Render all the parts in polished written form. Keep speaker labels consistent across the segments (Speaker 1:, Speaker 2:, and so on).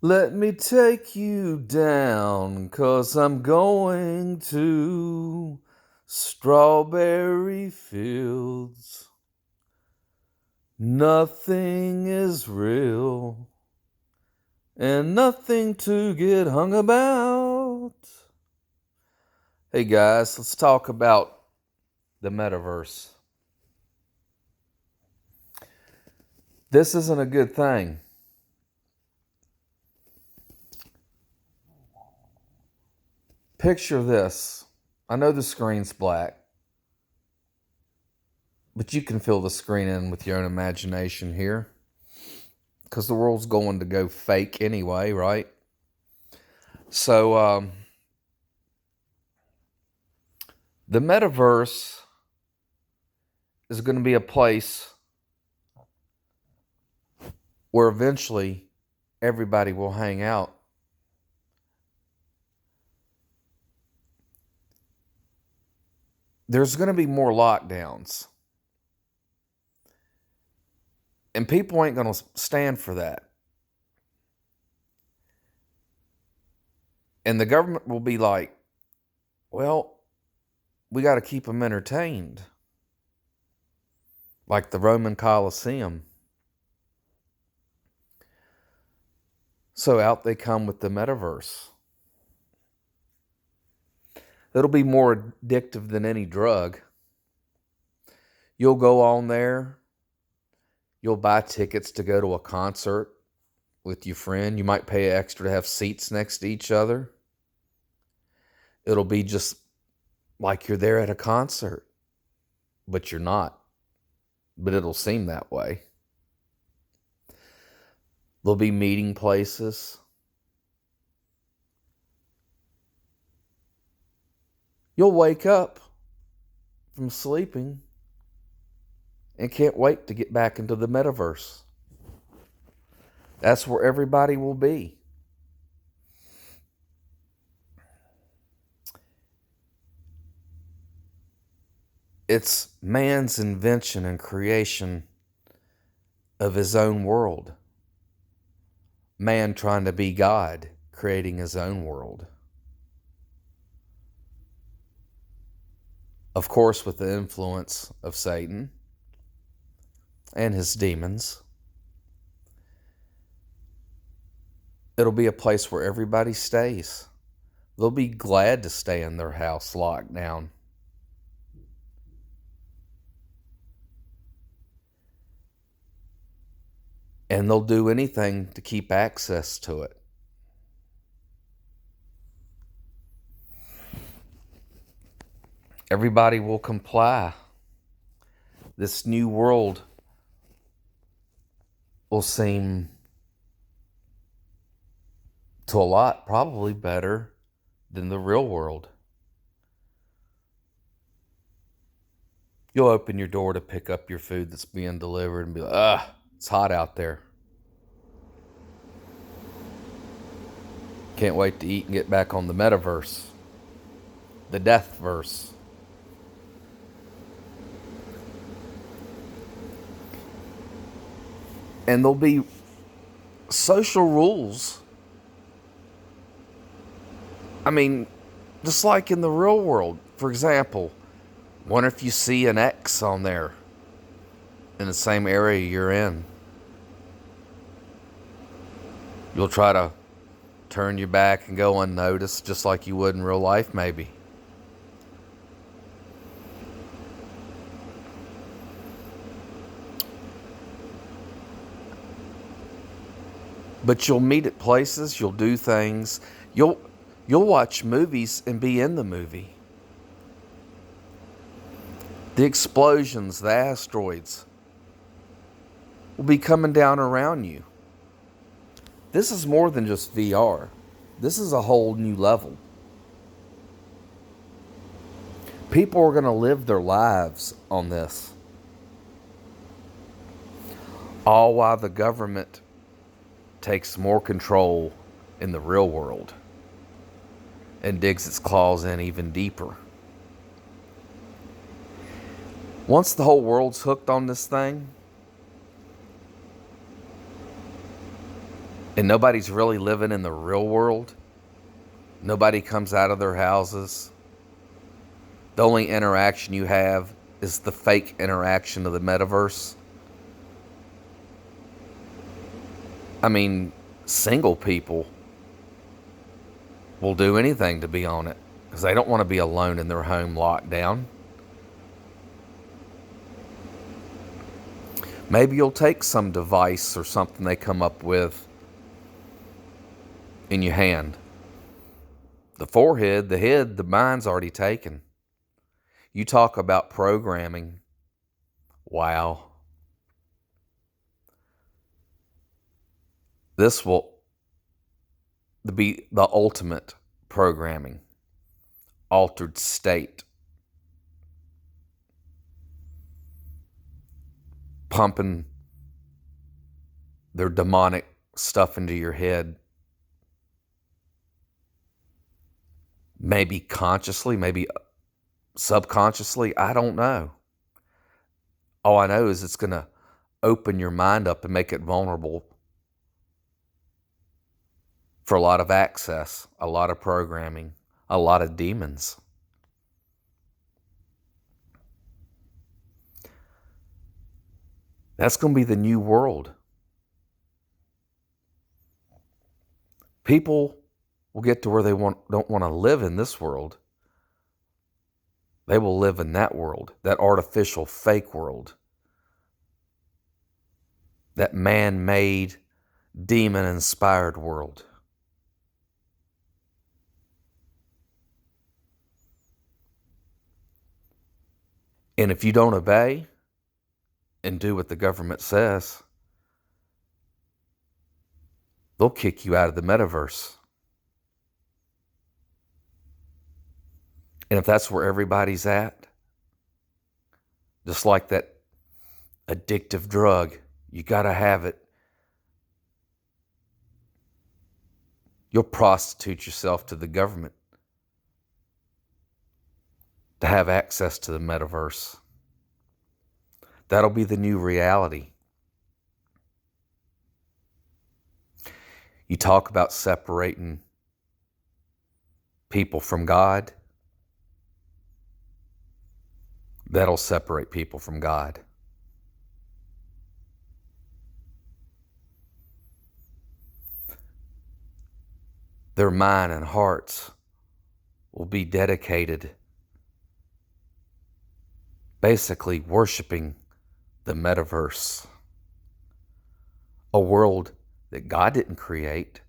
Speaker 1: Let me take you down, 'cause I'm going to strawberry fields. Nothing is real and nothing to get hung about. Hey guys, let's talk about the metaverse. This isn't a good thing. Picture this. I know the screen's black, but you can fill the screen in with your own imagination here, because the world's going to go fake anyway, right? So, the metaverse is going to be a place where eventually everybody will hang out. There's going to be more lockdowns. And people ain't going to stand for that. And the government will be like, well, we got to keep them entertained. Like the Roman Colosseum. So out they come with the metaverse. It'll be more addictive than any drug. You'll go on there. You'll buy tickets to go to a concert with your friend. You might pay extra to have seats next to each other. It'll be just like you're there at a concert, but you're not. But it'll seem that way. There'll be meeting places. You'll wake up from sleeping and can't wait to get back into the metaverse. That's where everybody will be. It's man's invention and creation of his own world. Man trying to be God, creating his own world. Of course, with the influence of Satan and his demons. It'll be a place where everybody stays. They'll be glad to stay in their house locked down. And they'll do anything to keep access to it. Everybody will comply. This new world will seem to a lot probably better than the real world. You'll open your door to pick up your food that's being delivered and be like, it's hot out there. Can't wait to eat and get back on the metaverse. The deathverse. And there'll be social rules. I mean, just like in the real world. For example, wonder if you see an X on there in the same area you're in. You'll try to turn your back and go unnoticed, just like you would in real life, maybe. But you'll meet at places, you'll do things, you'll watch movies and be in the movie. The explosions, the asteroids will be coming down around you. This is more than just VR. This is a whole new level. People are going to live their lives on this. All while the government takes more control in the real world and digs its claws in even deeper. Once the whole world's hooked on this thing, and nobody's really living in the real world. Nobody comes out of their houses. The only interaction you have is the fake interaction of the metaverse. I mean, single people will do anything to be on it because they don't want to be alone in their home locked down. Maybe you'll take some device or something they come up with in your hand. The forehead, the head, the mind's already taken. You talk about programming. Wow. This will be the ultimate programming. Altered state. Pumping their demonic stuff into your head. Maybe consciously, maybe subconsciously, I don't know. All I know is it's going to open your mind up and make it vulnerable for a lot of access, a lot of programming, a lot of demons. That's going to be the new world. People will get to where they don't want to live in this world. They will live in that world, that artificial, fake world, that man-made, demon-inspired world. And if you don't obey and do what the government says, they'll kick you out of the metaverse. And if that's where everybody's at, just like that addictive drug, you got to have it. You'll prostitute yourself to the government to have access to the metaverse. That'll be the new reality. You talk about separating people from God. That'll separate people from God. Their mind and hearts will be dedicated, basically worshiping the metaverse, a world that God didn't create.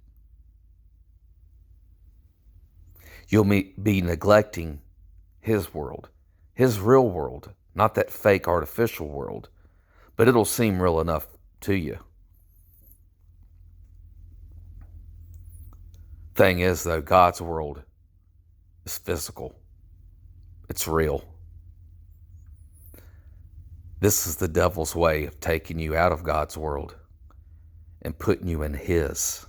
Speaker 1: You'll be neglecting His world, His real world, not that fake artificial world, but it'll seem real enough to you. Thing is, though, God's world is physical. It's real. This is the devil's way of taking you out of God's world and putting you in His,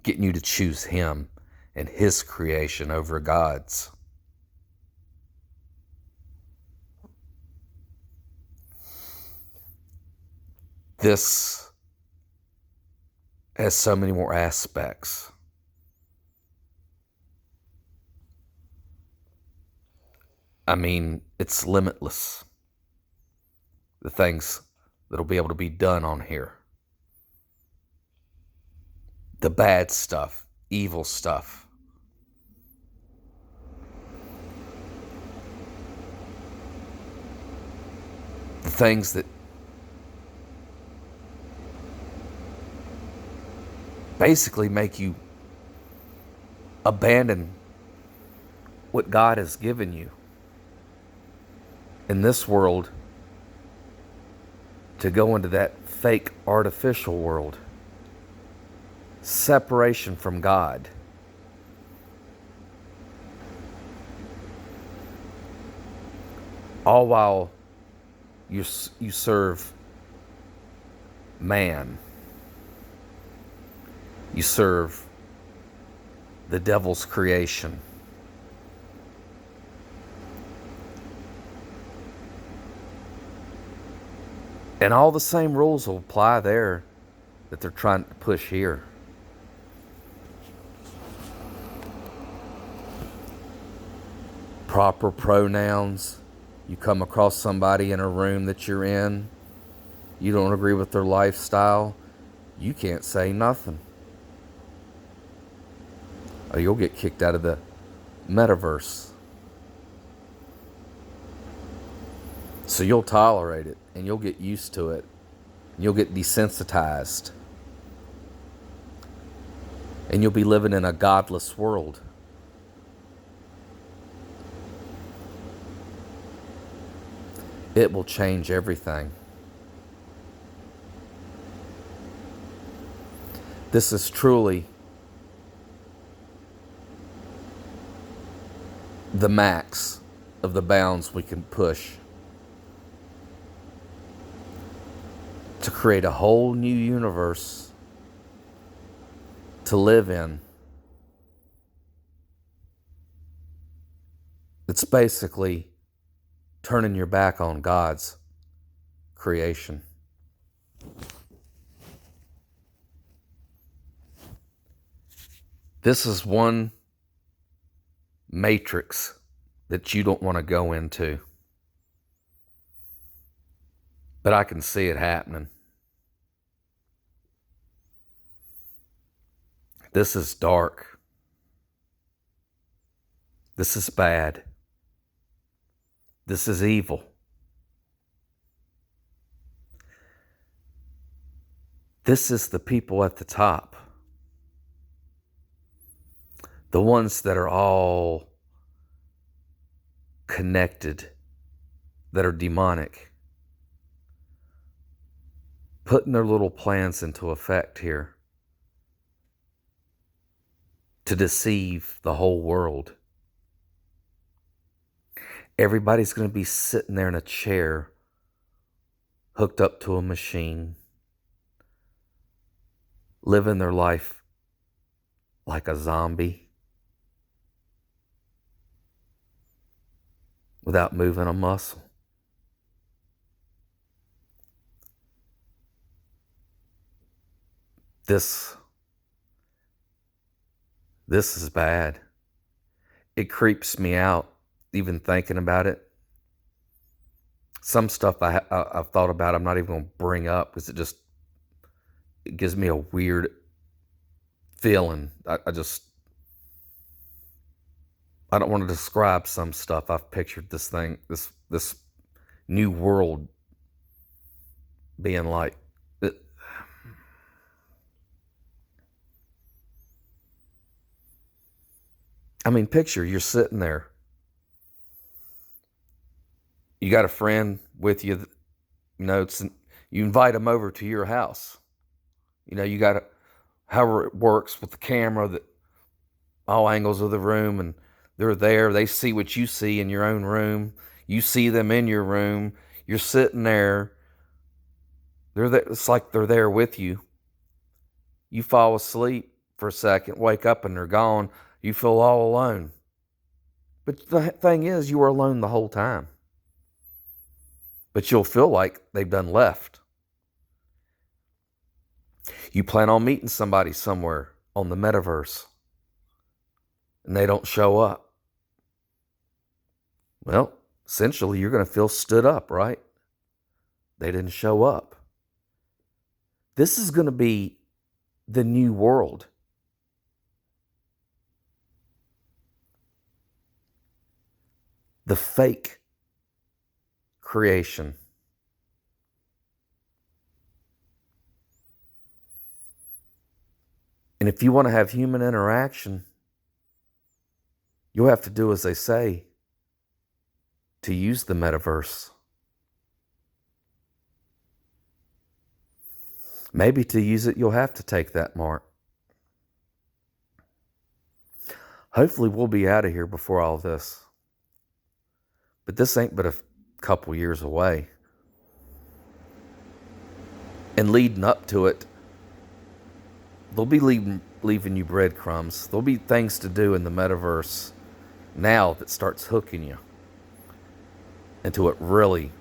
Speaker 1: getting you to choose Him and His creation over God's. This has so many more aspects. I mean, it's limitless. The things that'll be able to be done on here. The bad stuff, evil stuff. The things that basically make you abandon what God has given you in this world to go into that fake artificial world. Separation from God. All while you serve man. You serve the devil's creation. And all the same rules will apply there that they're trying to push here. Proper pronouns. You come across somebody in a room that you're in, you don't agree with their lifestyle, you can't say nothing. Or you'll get kicked out of the metaverse. So you'll tolerate it, and you'll get used to it. And you'll get desensitized. And you'll be living in a godless world. It will change everything. This is truly the max of the bounds we can push to create a whole new universe to live in. It's basically turning your back on God's creation. This is one matrix that you don't want to go into. But I can see it happening. This is dark. This is bad. This is evil. This is the people at the top. The ones that are all connected, that are demonic, putting their little plans into effect here to deceive the whole world. Everybody's going to be sitting there in a chair, hooked up to a machine, living their life like a zombie, without moving a muscle. This is bad. It creeps me out even thinking about it. Some stuff I've thought about, I'm not even going to bring up because it gives me a weird feeling. I don't want to describe some stuff. I've pictured this thing, this new world being like. I mean, picture you're sitting there. You got a friend with you, you invite them over to your house. You got however it works with the camera, that all angles of the room, and they're there. They see what you see in your own room. You see them in your room. You're sitting there. They're there. It's like they're there with you. You fall asleep for a second, wake up, and they're gone. You feel all alone. But the thing is, you were alone the whole time. But you'll feel like they've done left. You plan on meeting somebody somewhere on the metaverse, and they don't show up. Well, essentially, you're going to feel stood up, right? They didn't show up. This is going to be the new world. The fake creation. And if you want to have human interaction, you'll have to do as they say to use the metaverse. Maybe to use it, you'll have to take that mark. Hopefully we'll be out of here before all this. But this ain't but a couple years away. And leading up to it, they'll be leaving you breadcrumbs. There'll be things to do in the metaverse now that starts hooking you until it really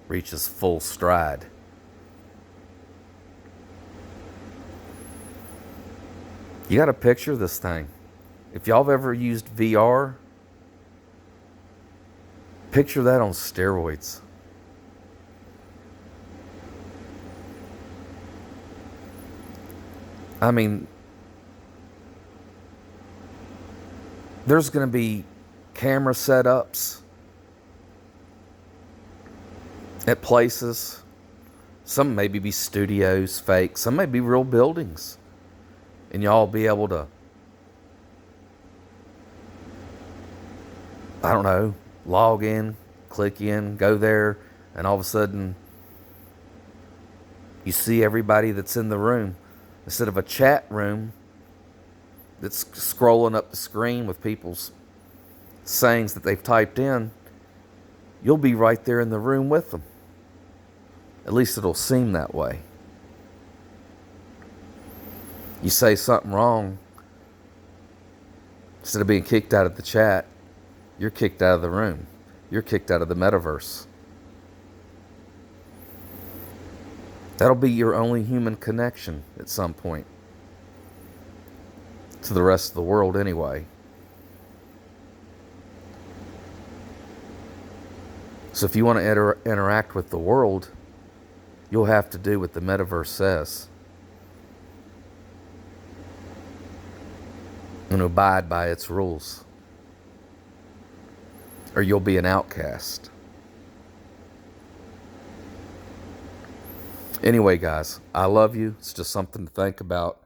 Speaker 1: reaches full stride. You got to picture this thing. If y'all have ever used VR, picture that on steroids. I mean, there's going to be camera setups at places. Some maybe be studios, fake. Some may be real buildings. And y'all be able to, I don't know, log in, click in, go there, and all of a sudden you see everybody that's in the room. Instead of a chat room that's scrolling up the screen with people's sayings that they've typed in, you'll be right there in the room with them. At least it'll seem that way. You say something wrong, instead of being kicked out of the chat, you're kicked out of the room. You're kicked out of the metaverse. That'll be your only human connection at some point to the rest of the world anyway. So if you want to interact with the world, you'll have to do what the metaverse says and abide by its rules, or you'll be an outcast. Anyway, guys, I love you. It's just something to think about.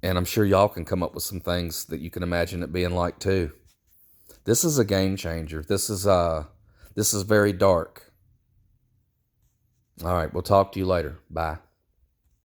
Speaker 1: And I'm sure y'all can come up with some things that you can imagine it being like too. This is a game changer. This is very dark. All right, we'll talk to you later. Bye.